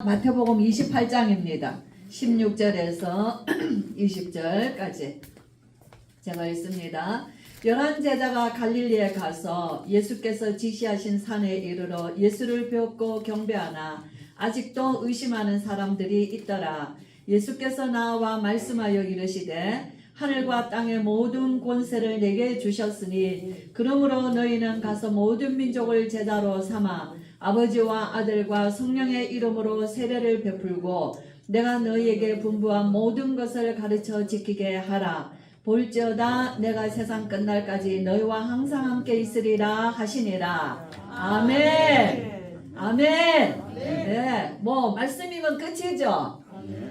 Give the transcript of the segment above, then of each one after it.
마태복음 28장입니다. 16절에서 20절까지 제가 읽습니다. 11제자가 갈릴리에 가서 예수께서 지시하신 산에 이르러 예수를 뵙고 경배하나 아직도 의심하는 사람들이 있더라. 예수께서 나와 말씀하여 이르시되 하늘과 땅의 모든 권세를 내게 주셨으니 그러므로 너희는 가서 모든 민족을 제자로 삼아 아버지와 아들과 성령의 이름으로 세례를 베풀고 내가 너희에게 분부한 모든 것을 가르쳐 지키게 하라. 볼지어다 내가 세상 끝날까지 너희와 항상 함께 있으리라 하시니라. 아멘. 아멘. 네, 뭐 말씀이면 끝이죠.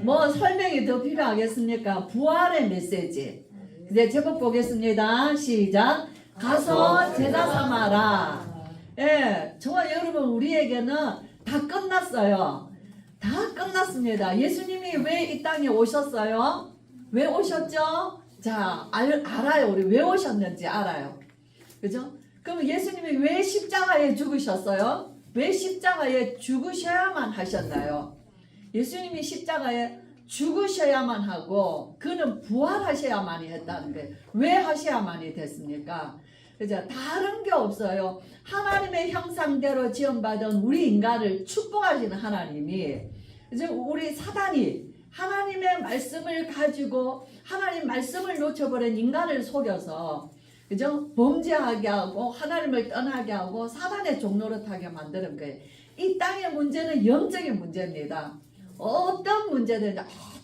뭐 설명이 더 필요하겠습니까? 부활의 메시지. 이제 제목 보겠습니다. 시작. 가서 제자 삼아라. 예, 저와 여러분 우리에게는 다 끝났어요. 다 끝났습니다. 예수님이 왜 이 땅에 오셨어요? 왜 오셨죠? 자, 알아요. 우리 왜 오셨는지 알아요. 그죠? 그럼 예수님이 왜 십자가에 죽으셨어요? 왜 십자가에 죽으셔야만 하셨나요? 예수님이 십자가에 죽으셔야만 하고 그는 부활하셔야만이 했다는 거예요. 왜 하셔야만이 됐습니까? 그죠? 다른 게 없어요. 하나님의 형상대로 지음받은 우리 인간을 축복하시는 하나님이, 그죠? 우리 사단이 하나님의 말씀을 가지고 하나님 말씀을 놓쳐버린 인간을 속여서, 그죠? 범죄하게 하고 하나님을 떠나게 하고 사단의 종노릇하게 만드는 거예요. 이 땅의 문제는 영적인 문제입니다. 어떤 문제든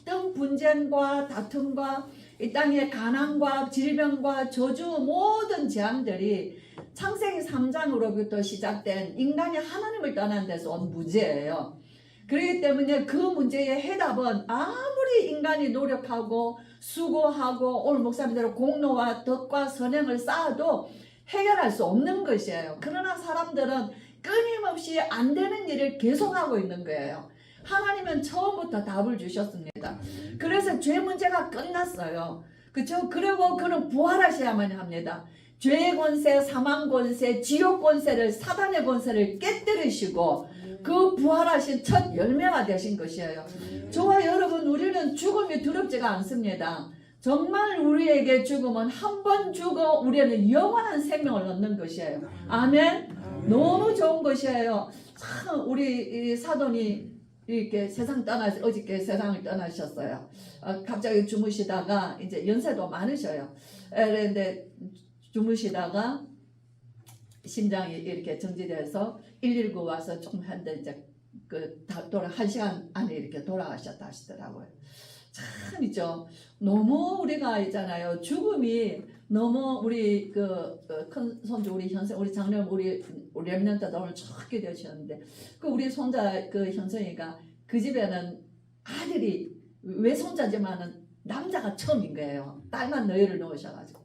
어떤 분쟁과 다툼과 이 땅의 가난과 질병과 저주 모든 재앙들이 창세기 3장으로부터 시작된 인간이 하나님을 떠난 데서 온 문제예요. 그렇기 때문에 그 문제의 해답은 아무리 인간이 노력하고 수고하고 오늘 목사님대로 공로와 덕과 선행을 쌓아도 해결할 수 없는 것이에요. 그러나 사람들은 끊임없이 안 되는 일을 계속하고 있는 거예요. 하나님은 처음부터 답을 주셨습니다. 그래서 죄 문제가 끝났어요. 그렇죠? 그리고 그는 부활하셔야만 합니다. 죄의 권세, 사망 권세, 지옥 권세를, 사단의 권세를 깨뜨리시고 그 부활하신 첫 열매가 되신 것이에요. 저와 여러분, 우리는 죽음이 두렵지가 않습니다. 정말 우리에게 죽음은 한 번 죽어 우리는 영원한 생명을 얻는 것이에요. 아멘. 너무 좋은 것이에요. 참 우리 사돈이 이렇게 어저께 세상을 떠나셨어요. 갑자기 주무시다가 이제 연세도 많으셔요. 그런데 주무시다가 심장이 이렇게 정지돼서 119 와서 좀 한데 이제 한 시간 안에 이렇게 돌아가셨다 하시더라고요. 참 있죠. 너무 우리가 있잖아요. 죽음이 너무 우리 큰 손주 우리 현생 우리 작년 우리 랩런트도 오늘 좋게 되셨는데 우리 손자 현성이가 그 집에는 아들이 외손자지만은 남자가 처음인 거예요. 딸만 너희를 놓으셔가지고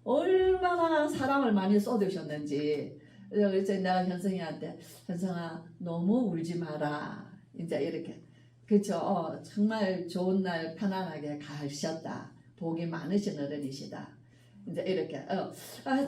얼마나 사랑을 많이 쏟으셨는지. 그래서 내가 현성이한테 현성아 너무 울지 마라 이제 이렇게 그렇죠. 정말 좋은 날 편안하게 가셨다. 복이 많으신 어른이시다. 이제 이렇게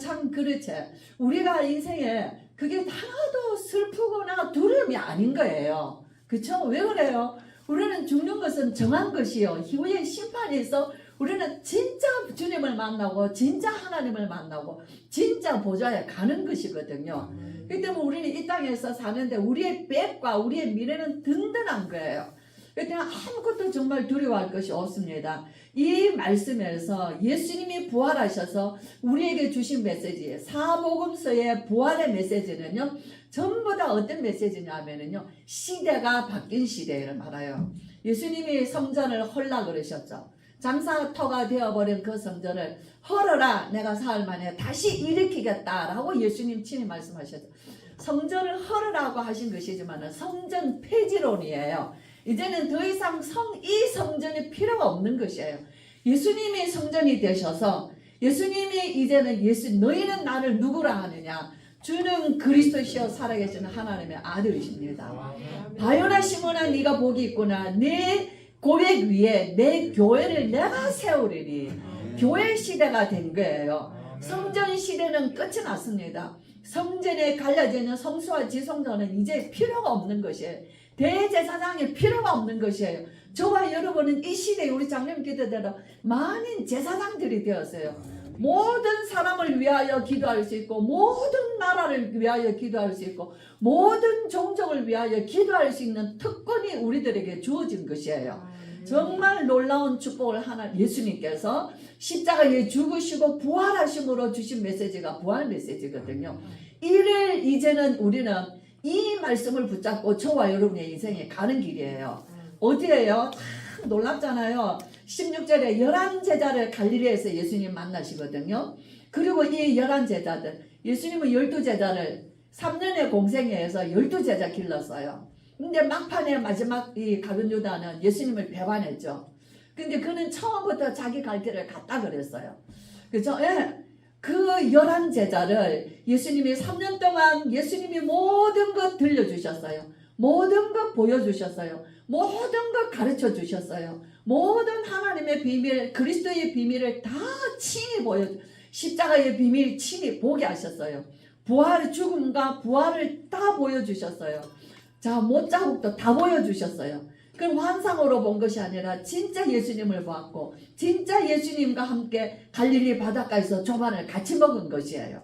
참 그렇지. 우리가 인생에 그게 하나도 슬프거나 두려움이 아닌 거예요. 그렇죠? 왜 그래요? 우리는 죽는 것은 정한 것이요. 후에 심판이 있어. 우리는 진짜 주님을 만나고 진짜 하나님을 만나고 진짜 보좌에 가는 것이거든요. 그렇기 때문에 우리는 이 땅에서 사는데 우리의 백과 우리의 미래는 든든한 거예요. 그때 아무것도 정말 두려워할 것이 없습니다. 이 말씀에서 예수님이 부활하셔서 우리에게 주신 메시지, 사복음서의 부활의 메시지는요, 전부 다 어떤 메시지냐면요, 시대가 바뀐 시대를 말해요. 예수님이 성전을 헐라 그러셨죠. 장사터가 되어버린 그 성전을 헐어라, 내가 사흘 만에 다시 일으키겠다라고 예수님 친히 말씀하셨죠. 성전을 헐으라고 하신 것이지만 성전 폐지론이에요. 이제는 더 이상 이 성전이 필요가 없는 것이에요. 예수님이 성전이 되셔서 예수님이 이제는 너희는 나를 누구라 하느냐? 주는 그리스도시여 살아계시는 하나님의 아들이십니다. 바요나 시몬아 네가 복이 있구나. 내 고백 위에 내 교회를 내가 세우리니. 교회 시대가 된 거예요. 성전 시대는 끝이 났습니다. 성전에 갈라져 있는 성수와 지성전은 이제 필요가 없는 것이에요. 대제사장이 필요가 없는 것이에요. 저와 여러분은 이 시대에 우리 장로님 기도대로 많은 제사장들이 되었어요. 모든 사람을 위하여 기도할 수 있고, 모든 나라를 위하여 기도할 수 있고, 모든 종족을 위하여 기도할 수 있는 특권이 우리들에게 주어진 것이에요. 정말 놀라운 축복을 하나 예수님께서 십자가에 죽으시고 부활하심으로 주신 메시지가 부활 메시지거든요. 이를 이제는 우리는 이 말씀을 붙잡고 저와 여러분의 인생에 가는 길이에요. 어디예요? 참 놀랍잖아요. 16절에 11제자를 갈릴리에서 예수님 만나시거든요. 그리고 이 11제자들, 예수님은 12제자를 3년의 공생애에서 12제자 길렀어요. 근데 막판에 마지막 이 가룟 유다는 예수님을 배반했죠. 근데 그는 처음부터 자기 갈 길을 갔다 그랬어요. 그죠? 예. 그 11제자를 예수님이 3년 동안 예수님이 모든 것 들려주셨어요. 모든 것 보여주셨어요. 모든 것 가르쳐 주셨어요. 모든 하나님의 비밀, 그리스도의 비밀을 다 친히 십자가의 비밀 친히 보게 하셨어요. 부활, 죽음과 부활을 다 보여주셨어요. 자, 못자국도 다 보여주셨어요. 그럼 환상으로 본 것이 아니라 진짜 예수님을 보았고, 진짜 예수님과 함께 갈릴리 바닷가에서 조반을 같이 먹은 것이에요.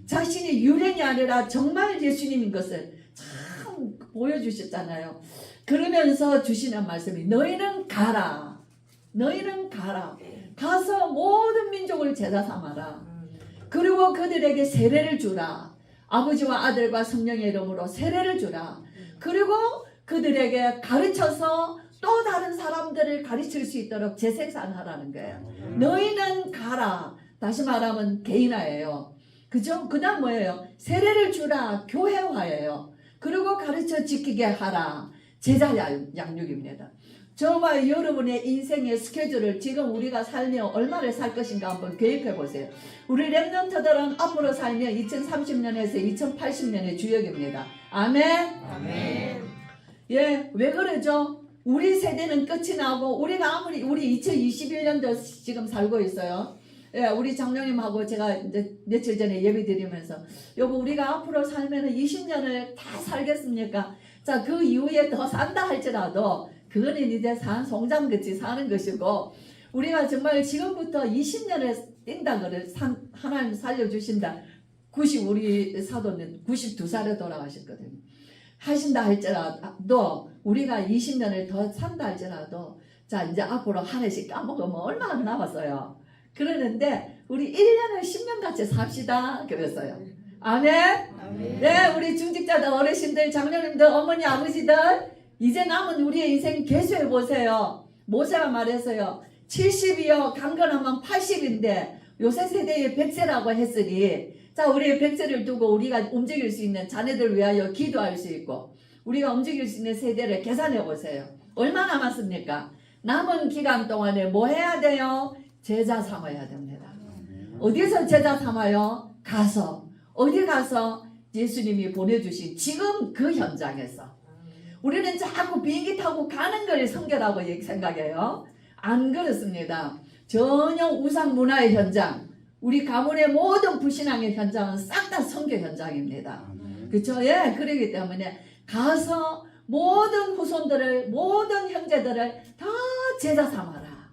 자신이 유령이 아니라 정말 예수님인 것을 참 보여주셨잖아요. 그러면서 주시는 말씀이 너희는 가라. 너희는 가라. 가서 모든 민족을 제자 삼아라. 그리고 그들에게 세례를 주라. 아버지와 아들과 성령의 이름으로 세례를 주라. 그리고 그들에게 가르쳐서 또 다른 사람들을 가르칠 수 있도록 재생산하라는 거예요. 너희는 가라. 다시 말하면 개인화예요. 그죠? 그 다음 뭐예요? 세례를 주라. 교회화예요. 그리고 가르쳐 지키게 하라. 제자 양육입니다. 저와 여러분의 인생의 스케줄을 지금 우리가 살며 얼마를 살 것인가 한번 계획해 보세요. 우리 렘넌트들은 앞으로 살며 2030년에서 2080년의 주역입니다. 아멘. 아멘. 예, 왜 그러죠? 우리 세대는 끝이 나고 우리가 아무리 우리 2021년도 지금 살고 있어요. 예, 우리 장로님하고 제가 이제 며칠 전에 예배 드리면서 여보 우리가 앞으로 살면 20년을 다 살겠습니까? 자, 그 이후에 더 산다 할지라도 그거는 이제 산 송장같이 사는 것이고 우리가 정말 지금부터 20년을 뛴다 그래 하나님 살려주신다. 우리 사도는 92살에 돌아가셨거든요. 하신다 할지라도 우리가 20년을 더 산다 할지라도 자 이제 앞으로 한 해씩 까먹으면 얼마나 남았어요. 그러는데 우리 1년을 10년같이 삽시다 그랬어요. 아멘. 아멘. 네, 우리 중직자들, 어르신들, 장로님들, 어머니, 아버지들 이제 남은 우리의 인생 계수해 보세요. 모세가 말했어요. 70이요 강건하면 80인데 요새 세대에 100세라고 했으니 자 우리의 100세를 두고 우리가 움직일 수 있는 자녀들 위하여 기도할 수 있고 우리가 움직일 수 있는 세대를 계산해 보세요. 얼마 남았습니까? 남은 기간 동안에 뭐 해야 돼요? 제자 삼아야 됩니다. 어디서 제자 삼아요? 가서 어디 가서 예수님이 보내주신 지금 그 현장에서 우리는 자꾸 비행기 타고 가는 걸 선교라고 생각해요. 안 그렇습니다. 전혀 우상 문화의 현장 우리 가문의 모든 불신앙의 현장은 싹 다 선교 현장입니다. 그렇죠? 예, 그렇기 때문에 가서 모든 후손들을 모든 형제들을 다 제자 삼아라.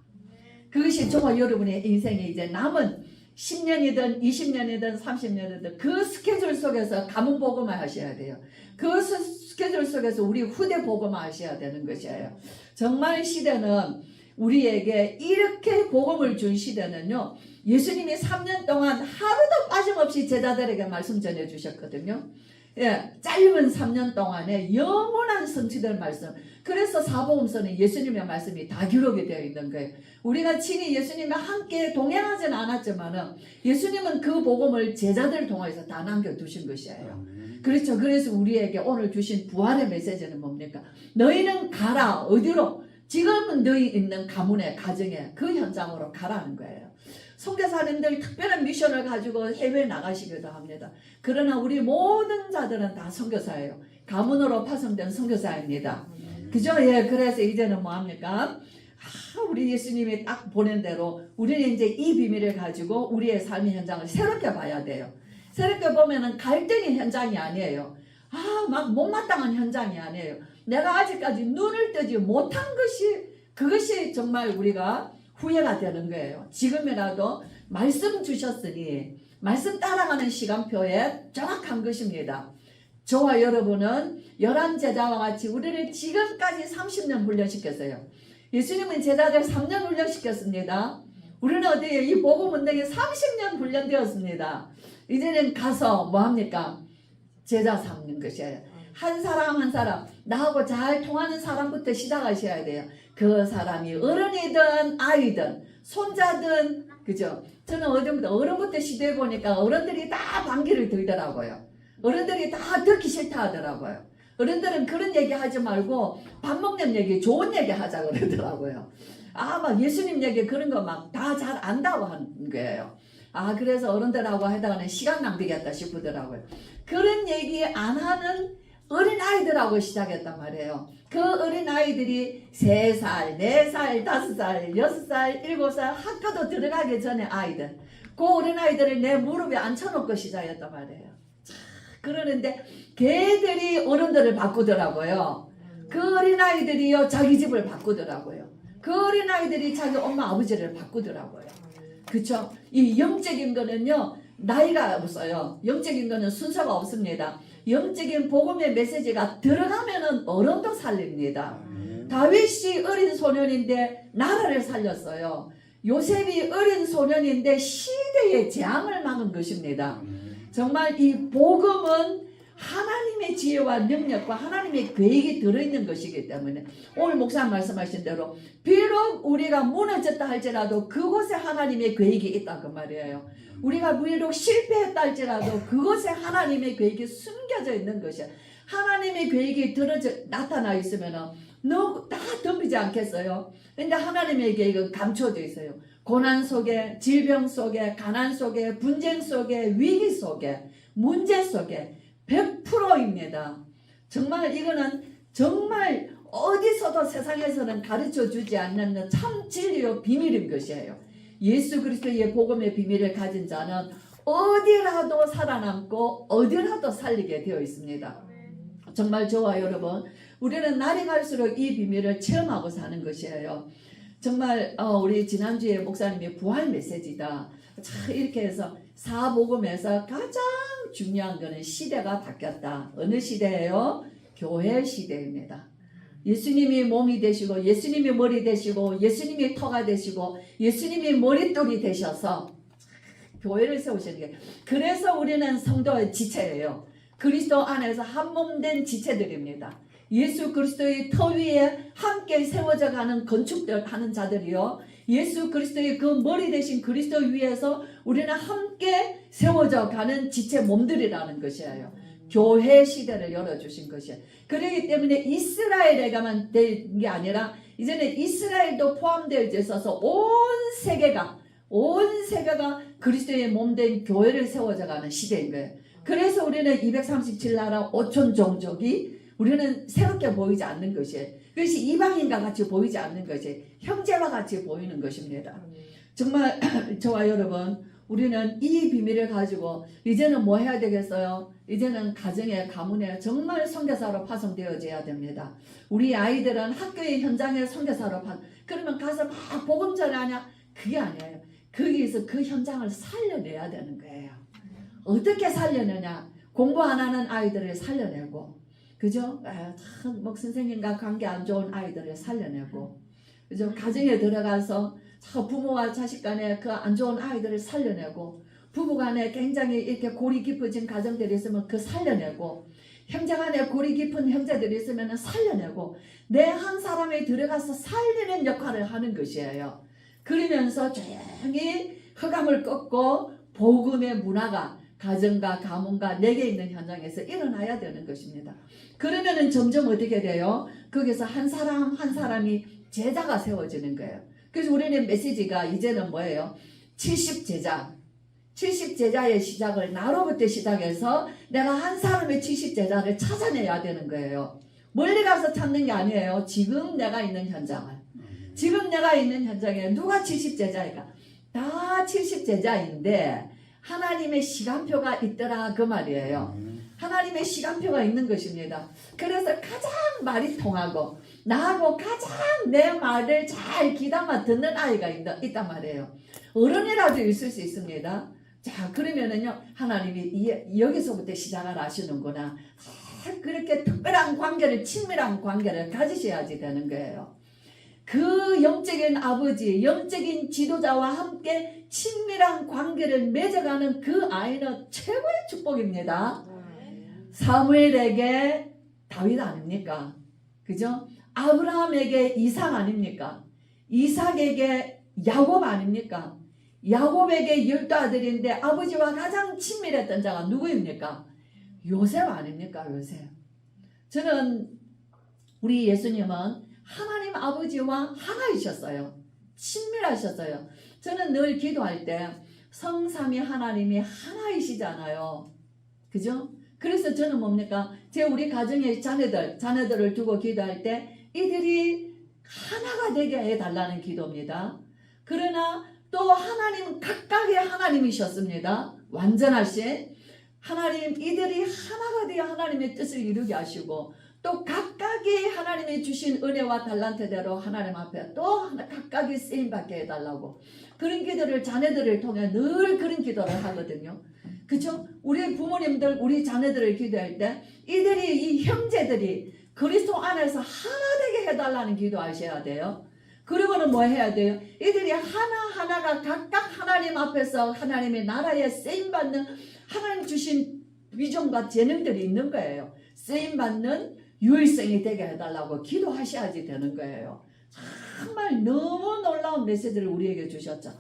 그것이 저와 여러분의 인생에 이제 남은 10년이든 20년이든 30년이든 그 스케줄 속에서 가문 복음을 하셔야 돼요. 그 스케줄 속에서 우리 후대 복음을 하셔야 되는 것이에요. 정말 시대는 우리에게 이렇게 복음을 준 시대는요. 예수님이 3년 동안 하루도 빠짐없이 제자들에게 말씀 전해주셨거든요. 예, 짧은 3년 동안에 영원한 성취될 말씀. 그래서 사복음서는 예수님의 말씀이 다 기록이 되어 있는 거예요. 우리가 친히 예수님과 함께 동행하지는 않았지만은 예수님은 그 복음을 제자들 통해서 다 남겨두신 것이에요. 그렇죠. 그래서 우리에게 오늘 주신 부활의 메시지는 뭡니까? 너희는 가라. 어디로? 지금은 너희 있는 가문의 가정에 그 현장으로 가라는 거예요. 선교사님들 특별한 미션을 가지고 해외에 나가시기도 합니다. 그러나 우리 모든 자들은 다 선교사예요. 가문으로 파송된 선교사입니다. 그죠? 예, 그래서 이제는 뭐합니까? 우리 예수님이 딱 보낸 대로 우리는 이제 이 비밀을 가지고 우리의 삶의 현장을 새롭게 봐야 돼요. 새롭게 보면은 갈등의 현장이 아니에요. 막 못마땅한 현장이 아니에요. 내가 아직까지 눈을 뜨지 못한 것이 그것이 정말 우리가 후회가 되는 거예요. 지금이라도 말씀 주셨으니 말씀 따라가는 시간표에 정확한 것입니다. 저와 여러분은 11제자와 같이 우리를 지금까지 30년 훈련시켰어요. 예수님은 제자들 3년 훈련시켰습니다. 우리는 어디에 이 복음 운동에 30년 훈련되었습니다. 이제는 가서 뭐합니까? 제자 삼는 것이에요. 한 사람 한 사람 나하고 잘 통하는 사람부터 시작하셔야 돼요. 그 사람이 어른이든 아이든 손자든 그죠? 저는 어른부터 시도해 보니까 어른들이 다 반기를 들더라고요. 어른들이 다 듣기 싫다 하더라고요. 어른들은 그런 얘기 하지 말고 밥 먹는 얘기 좋은 얘기 하자 그러더라고요. 막 예수님 얘기 그런 거 막 다 잘 안다고 하는 거예요. 그래서 어른들하고 하다가는 시간 낭비겠다 싶더라고요. 그런 얘기 안 하는 어린아이들하고 시작했단 말이에요. 그 어린아이들이 3살, 4살, 5살, 6살, 7살 학교도 들어가기 전에 아이들. 그 어린아이들을 내 무릎에 앉혀놓고 시작했단 말이에요. 그러는데 걔들이 어른들을 바꾸더라고요. 그 어린아이들이요 자기 집을 바꾸더라고요. 그 어린아이들이 자기 엄마 아버지를 바꾸더라고요. 그쵸? 이 영적인 거는요 나이가 없어요. 영적인 거는 순서가 없습니다. 영적인 복음의 메시지가 들어가면은 어른도 살립니다. 다윗이 어린 소년인데 나라를 살렸어요. 요셉이 어린 소년인데 시대의 재앙을 막은 것입니다. 정말 이 복음은 하나님의 지혜와 능력과 하나님의 계획이 들어있는 것이기 때문에 오늘 목사님 말씀하신 대로 비록 우리가 무너졌다 할지라도 그곳에 하나님의 계획이 있다 그 말이에요. 우리가 비록 실패했다 할지라도 그곳에 하나님의 계획이 숨겨져 있는 것이야. 하나님의 계획이 나타나 있으면 다 덤비지 않겠어요? 근데 하나님의 계획은 감춰져 있어요. 고난 속에, 질병 속에, 가난 속에, 분쟁 속에, 위기 속에, 문제 속에 100%입니다. 정말 이거는 정말 어디서도 세상에서는 가르쳐 주지 않는 참 진리요 비밀인 것이에요. 예수 그리스도의 복음의 비밀을 가진 자는 어디라도 살아남고 어디라도 살리게 되어 있습니다. 정말 저와 여러분 우리는 날이 갈수록 이 비밀을 체험하고 사는 것이에요. 정말 우리 지난주에 목사님의 부활 메시지다. 자, 이렇게 해서 사복음에서 가장 중요한 것은 시대가 바뀌었다. 어느 시대예요? 교회 시대입니다. 예수님이 몸이 되시고 예수님이 머리 되시고 예수님이 터가 되시고 예수님이 머릿돌이 되셔서 교회를 세우시는 거예요. 그래서 우리는 성도의 지체예요. 그리스도 안에서 한 몸 된 지체들입니다. 예수 그리스도의 터 위에 함께 세워져 가는 건축들 하는 자들이요. 예수 그리스도의 그 머리 대신 그리스도 위에서 우리는 함께 세워져 가는 지체 몸들이라는 것이에요. 교회 시대를 열어주신 것이에요. 그렇기 때문에 이스라엘에게만 된 게 아니라 이제는 이스라엘도 포함되어 있어서 온 세계가 그리스도의 몸된 교회를 세워져 가는 시대인 거예요. 그래서 우리는 237나라 5천 종족이 우리는 새롭게 보이지 않는 것이에요. 그것이 이방인과 같이 보이지 않는 것이 형제와 같이 보이는 것입니다. 정말 저와 여러분 우리는 이 비밀을 가지고 이제는 뭐 해야 되겠어요? 이제는 가정에 가문에 정말 선교사로 파송되어져야 됩니다. 우리 아이들은 학교의 현장에 선교사로 그러면 가서 막 복음 전하냐? 그게 아니에요. 거기에서 그 현장을 살려내야 되는 거예요. 어떻게 살려내냐? 공부 안 하는 아이들을 살려내고 그죠? 참, 선생님과 관계 안 좋은 아이들을 살려내고, 그죠? 가정에 들어가서 부모와 자식 간에 그 안 좋은 아이들을 살려내고, 부부 간에 굉장히 이렇게 골이 깊어진 가정들이 있으면 그 살려내고, 형제 간에 골이 깊은 형제들이 있으면 살려내고, 내 한 사람이 들어가서 살리는 역할을 하는 것이에요. 그러면서 조용히 흑암을 꺾고 복음의 문화가 가정과 가문과 내게 있는 현장에서 일어나야 되는 것입니다. 그러면은 점점 어떻게 돼요? 거기서 한 사람 한 사람이 제자가 세워지는 거예요. 그래서 우리는 메시지가 이제는 뭐예요? 70제자. 70제자의 시작을 나로부터 시작해서 내가 한 사람의 70제자를 찾아내야 되는 거예요. 멀리 가서 찾는 게 아니에요. 지금 내가 있는 현장을. 지금 내가 있는 현장에 누가 70제자일까? 다 70제자인데 하나님의 시간표가 있더라 그 말이에요. 하나님의 시간표가 있는 것입니다. 그래서 가장 말이 통하고 나하고 가장 내 말을 잘 귀담아 듣는 아이가 있단 말이에요. 어른이라도 있을 수 있습니다. 자, 그러면은요, 하나님이 여기서부터 시작을 하시는구나. 그렇게 특별한 관계를, 친밀한 관계를 가지셔야지 되는 거예요. 그 영적인 아버지, 영적인 지도자와 함께 친밀한 관계를 맺어가는 그 아이는 최고의 축복입니다. 사무엘에게 다윗 아닙니까? 그죠? 아브라함에게 이삭 아닙니까? 이삭에게 야곱 아닙니까? 야곱에게 12아들인데 아버지와 가장 친밀했던 자가 누구입니까? 요셉 아닙니까? 요셉. 저는 우리 예수님은 하나님 아버지와 하나이셨어요. 친밀하셨어요. 저는 늘 기도할 때 성삼위 하나님이 하나이시잖아요. 그죠? 그래서 저는 뭡니까? 우리 가정의 자녀들을 두고 기도할 때 이들이 하나가 되게 해달라는 기도입니다. 그러나 또 하나님은 각각의 하나님이셨습니다. 완전하신 하나님, 이들이 하나가 되어 하나님의 뜻을 이루게 하시고 또 각각의 하나님이 주신 은혜와 달란트대로 하나님 앞에 또 각각의 쓰임받게 해달라고 그런 기도를 자녀들을 통해 늘 그런 기도를 하거든요. 그렇죠? 우리 부모님들 우리 자녀들을 기도할 때 이들이 이 형제들이 그리스도 안에서 하나 되게 해달라는 기도하셔야 돼요. 그리고는 뭐 해야 돼요? 이들이 하나하나가 각각 하나님 앞에서 하나님의 나라에 쓰임받는 하나님 주신 위정과 재능들이 있는 거예요. 쓰임받는 유일성이 되게 해달라고 기도하셔야지 되는 거예요. 정말 너무 놀라운 메시지를 우리에게 주셨죠.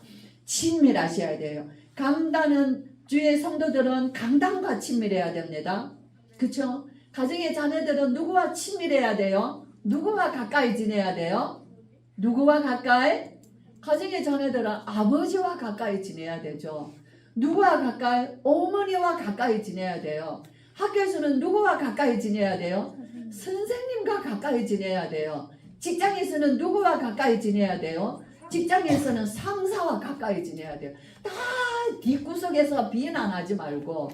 친밀하셔야 돼요. 강단은 주의 성도들은 강단과 친밀해야 됩니다. 그렇죠? 가정의 자녀들은 누구와 친밀해야 돼요? 누구와 가까이 지내야 돼요? 누구와 가까이? 가정의 자녀들은 아버지와 가까이 지내야 되죠. 누구와 가까이? 어머니와 가까이 지내야 돼요. 학교에서는 누구와 가까이 지내야 돼요? 선생님과 가까이 지내야 돼요. 직장에서는 누구와 가까이 지내야 돼요? 직장에서는 상사와 가까이 지내야 돼요. 다 뒷구석에서 비난하지 말고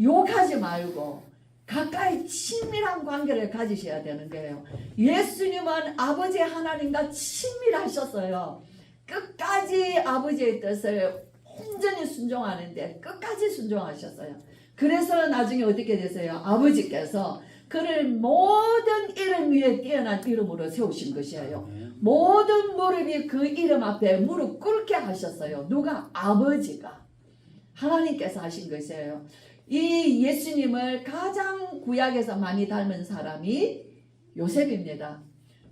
욕하지 말고 가까이 친밀한 관계를 가지셔야 되는 거예요. 예수님은 아버지 하나님과 친밀하셨어요. 끝까지 아버지의 뜻을 온전히 순종하는데 끝까지 순종하셨어요. 그래서 나중에 어떻게 되세요? 아버지께서 그를 모든 이름 위에 뛰어난 이름으로 세우신 것이에요. 모든 무릎이 그 이름 앞에 무릎 꿇게 하셨어요. 누가? 아버지가. 하나님께서 하신 것이에요. 이 예수님을 가장 구약에서 많이 닮은 사람이 요셉입니다.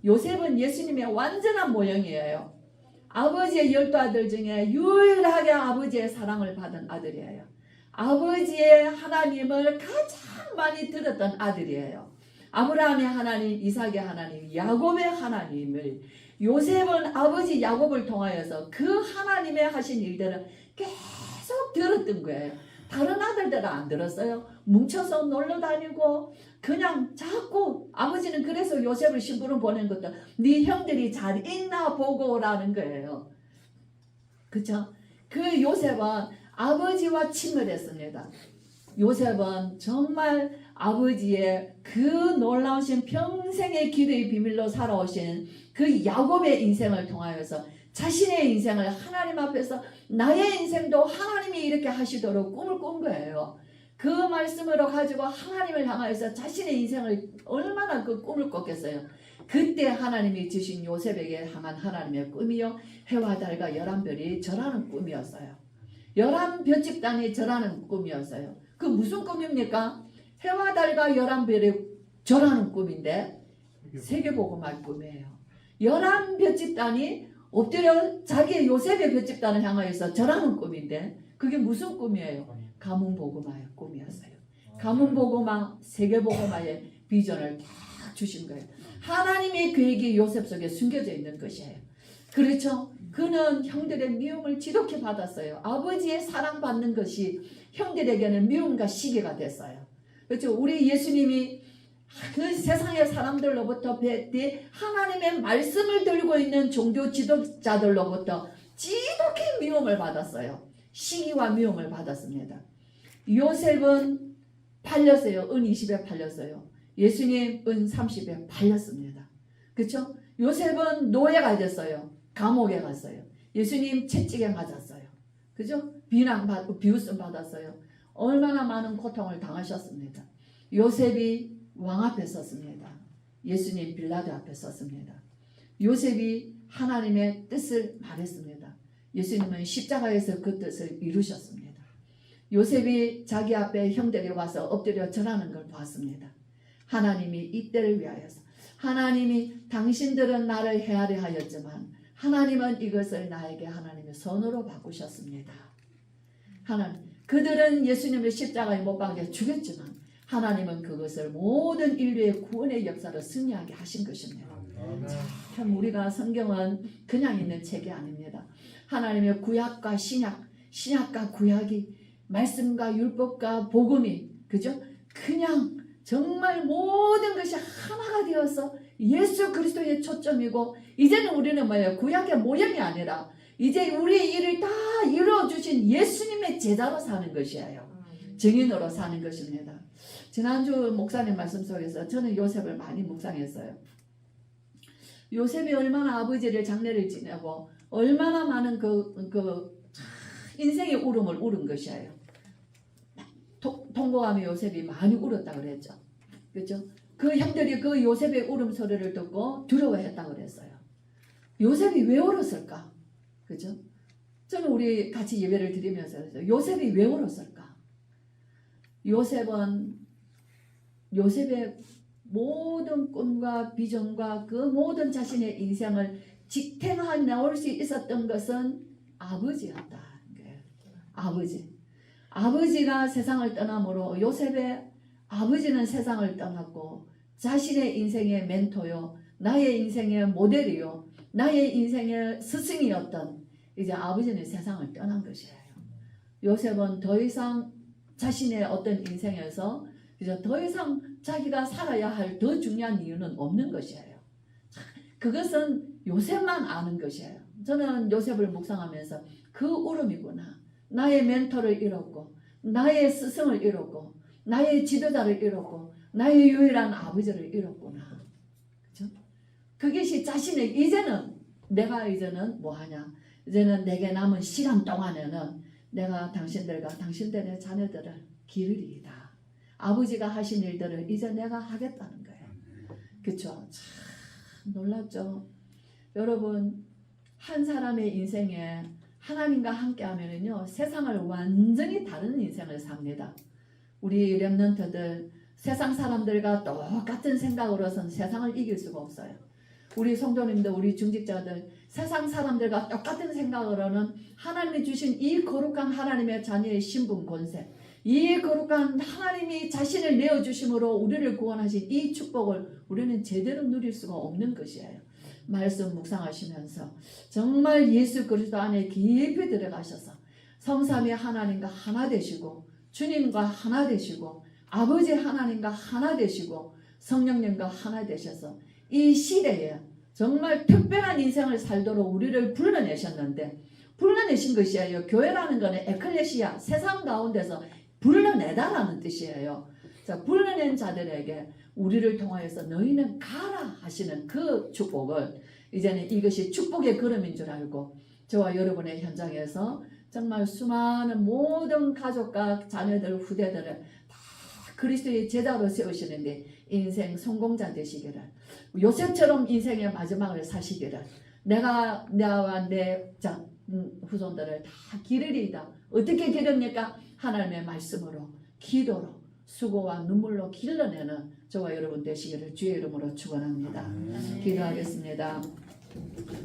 요셉은 예수님의 완전한 모형이에요. 아버지의 12아들 중에 유일하게 아버지의 사랑을 받은 아들이에요. 아버지의 하나님을 가장 많이 들었던 아들이에요. 아브라함의 하나님, 이삭의 하나님, 야곱의 하나님을 요셉은 아버지 야곱을 통하여서 그 하나님의 하신 일들을 계속 들었던 거예요. 다른 아들들은 안 들었어요. 뭉쳐서 놀러 다니고 그냥 자꾸 아버지는 그래서 요셉을 심부름 보낸 것도 네 형들이 잘 있나 보고 오라는 거예요. 그렇죠? 그 요셉은 아버지와 친밀했습니다. 요셉은 정말 아버지의 그 놀라우신 평생의 기도의 비밀로 살아오신 그 야곱의 인생을 통하여서 자신의 인생을 하나님 앞에서 나의 인생도 하나님이 이렇게 하시도록 꿈을 꾼 거예요. 그 말씀으로 가지고 하나님을 향하여서 자신의 인생을 얼마나 그 꿈을 꿨겠어요. 그때 하나님이 주신 요셉에게 향한 하나님의 꿈이요, 해와 달과 11별이 절하는 꿈이었어요. 11뼘집단이 절하는 꿈이었어요. 그 무슨 꿈입니까? 해와 달과 11별이 절하는 꿈인데 세계복음할 꿈이에요. 11뼘집단이 엎드려 자기의 요셉의 뼘집단을 향하여서 절하는 꿈인데 그게 무슨 꿈이에요? 가문복음화의 꿈이었어요. 가문복음화, 세계복음화의 비전을 딱 주신 거예요. 하나님의 계획이 요셉 속에 숨겨져 있는 것이에요. 그렇죠? 그는 형들의 미움을 지독히 받았어요. 아버지의 사랑받는 것이 형들에게는 미움과 시기가 됐어요. 그렇죠? 우리 예수님이 그 세상의 사람들로부터 뱉디 하나님의 말씀을 들고 있는 종교 지도자들로부터 지독히 미움을 받았어요. 시기와 미움을 받았습니다. 요셉은 팔렸어요. 은 20에 팔렸어요. 예수님 은 30에 팔렸습니다. 그렇죠? 요셉은 노예가 됐어요. 감옥에 갔어요. 예수님 채찍에 맞았어요. 그죠? 비웃음 받았어요. 얼마나 많은 고통을 당하셨습니다. 요셉이 왕 앞에 섰습니다. 예수님 빌라도 앞에 섰습니다. 요셉이 하나님의 뜻을 말했습니다. 예수님은 십자가에서 그 뜻을 이루셨습니다. 요셉이 자기 앞에 형들이 와서 엎드려 절하는 걸 봤습니다. 하나님이 이때를 위하여서, 하나님이 당신들은 나를 헤아려 하였지만 하나님은 이것을 나에게 하나님의 선으로 바꾸셨습니다. 하나님, 그들은 예수님을 십자가에 못 박아 죽였지만 하나님은 그것을 모든 인류의 구원의 역사로 승리하게 하신 것입니다. 참 우리가 성경은 그냥 있는 책이 아닙니다. 하나님의 구약과 신약과 구약이, 말씀과 율법과 복음이, 그죠? 그냥 정말 모든 것이 하나가 되어서 예수 그리스도의 초점이고, 이제는 우리는 뭐예요? 구약의 모형이 아니라 이제 우리의 일을 다 이루어주신 예수님의 제자로 사는 것이에요. 증인으로 사는 것입니다. 지난주 목사님 말씀 속에서 저는 요셉을 많이 묵상했어요. 요셉이 얼마나 아버지를 장례를 지내고 얼마나 많은 인생의 울음을 울은 것이에요. 통곡하며 요셉이 많이 울었다 그랬죠. 그렇죠? 그 형들이 그 요셉의 울음소리를 듣고 두려워했다 그랬어요. 요셉이 왜 울었을까? 그죠? 저는 우리 같이 예배를 드리면서 요셉이 왜 울었을까? 요셉의 모든 꿈과 비전과 그 모든 자신의 인생을 지탱해 나올 수 있었던 것은 아버지였다. 아버지가 세상을 떠남으로 요셉의 아버지는 세상을 떠났고 자신의 인생의 멘토요, 나의 인생의 모델이요, 나의 인생의 스승이었던 이제 아버지는 세상을 떠난 것이에요. 요셉은 더 이상 자신의 어떤 인생에서 이제 더 이상 자기가 살아야 할 더 중요한 이유는 없는 것이에요. 그것은 요셉만 아는 것이에요. 저는 요셉을 묵상하면서 그 울음이구나. 나의 멘토를 잃었고, 나의 스승을 잃었고, 나의 지도자를 잃었고, 나의 유일한 아버지를 잃었구나. 그죠? 그것이 자신의, 이제는 뭐하냐? 이제는 내게 남은 시간 동안에는 내가 당신들의 자녀들을 기르리이다. 아버지가 하신 일들을 이제 내가 하겠다는 거예요. 그렇죠? 참 놀랍죠? 여러분, 한 사람의 인생에 하나님과 함께 하면은요, 세상을 완전히 다른 인생을 삽니다. 우리 렘넌트들, 세상 사람들과 똑같은 생각으로서는 세상을 이길 수가 없어요. 우리 성도님들, 우리 중직자들, 세상 사람들과 똑같은 생각으로는 하나님이 주신 이 거룩한 하나님의 자녀의 신분 권세, 이 거룩한 하나님이 자신을 내어주심으로 우리를 구원하신 이 축복을 우리는 제대로 누릴 수가 없는 것이에요. 말씀 묵상하시면서 정말 예수 그리스도 안에 깊이 들어가셔서 성삼위 하나님과 하나 되시고, 주님과 하나 되시고, 아버지 하나님과 하나 되시고, 성령님과 하나 되셔서 이 시대에 정말 특별한 인생을 살도록 우리를 불러내셨는데, 불러내신 것이에요. 교회라는 것은 에클레시아, 세상 가운데서 불러내다라는 뜻이에요. 자, 불러낸 자들에게 우리를 통하여서 너희는 가라 하시는 그 축복을, 이제는 이것이 축복의 걸음인 줄 알고 저와 여러분의 현장에서 정말 수많은 모든 가족과 자녀들, 후대들을 다 그리스도의 제자로 세우시는데 인생 성공자 되시기를, 요셉처럼 인생의 마지막을 사시기를, 나와 내 후손들을 다 기르리이다. 어떻게 기릅니까? 하나님의 말씀으로, 기도로, 수고와 눈물로 길러내는 저와 여러분 되시기를 주의 이름으로 축원합니다. 기도하겠습니다.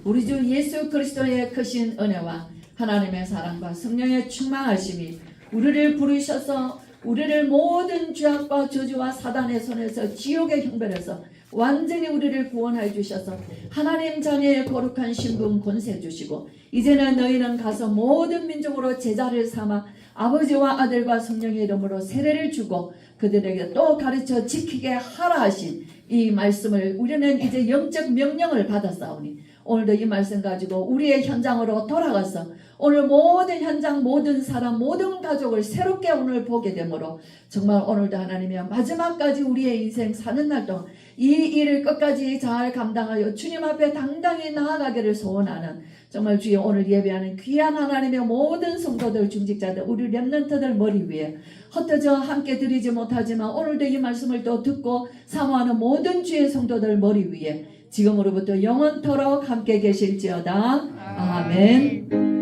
우리 주 예수 그리스도의 크신 은혜와 하나님의 사랑과 성령의 충만하심이 우리를 부르셔서 우리를 모든 죄악과 저주와 사단의 손에서 지옥의 형벌에서 완전히 우리를 구원해 주셔서 하나님 자녀의 거룩한 신분 권세 주시고, 이제는 너희는 가서 모든 민족으로 제자를 삼아 아버지와 아들과 성령의 이름으로 세례를 주고 그들에게 또 가르쳐 지키게 하라 하신 이 말씀을 우리는 이제 영적 명령을 받았사오니 오늘도 이 말씀 가지고 우리의 현장으로 돌아가서 오늘 모든 현장, 모든 사람, 모든 가족을 새롭게 오늘 보게 되므로 정말 오늘도 하나님이여 마지막까지 우리의 인생 사는 날 동안 이 일을 끝까지 잘 감당하여 주님 앞에 당당히 나아가기를 소원하는 정말 주여 오늘 예배하는 귀한 하나님의 모든 성도들, 중직자들, 우리 렘넌트들 머리 위에 헛되저 함께 드리지 못하지만 오늘도 이 말씀을 또 듣고 사모하는 모든 주의 성도들 머리 위에 지금으로부터 영원토록 함께 계실지어다. 아멘.